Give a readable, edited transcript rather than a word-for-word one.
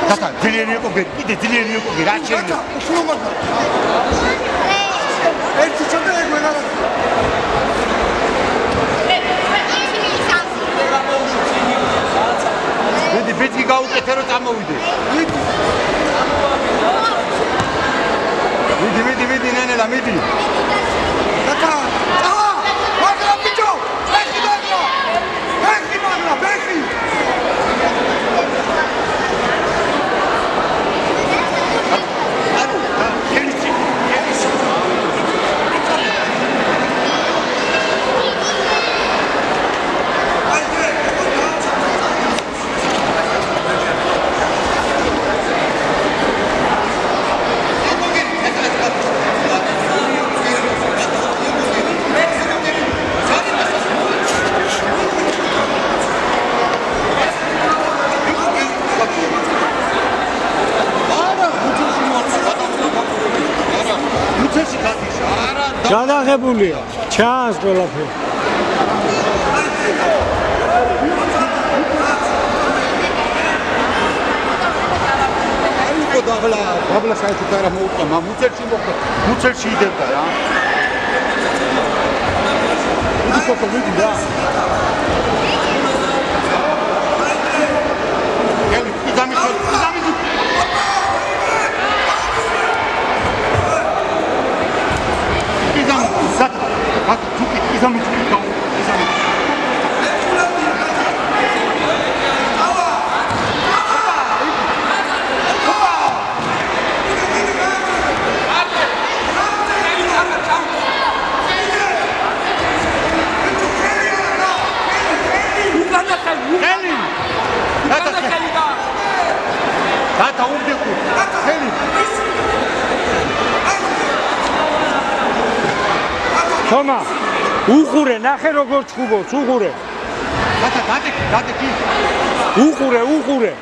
Tata, ძლიერი იყო გერი, კიდე ძლიერი იყო გერი, რა შეიძლება? უშუალო მაგა. ერთი ჩატა ეგ ვეღარა. მედი ბეჭი გაუკეთე რომ წამოვიდე. მიდი, ნენელა, მიდი. Tata, წავა. მაგლა ბიჭო, ბეხი მაგლა. გადაღებულია ჩანს ყველაფერი აიყო დაბლა საერთოდ არა მოუწყა მუცელში იდებდა რა მიდი რა ელი იზამი თომა უყურე ნახე როგორ ჩხუბობს უყურე დადი უყურე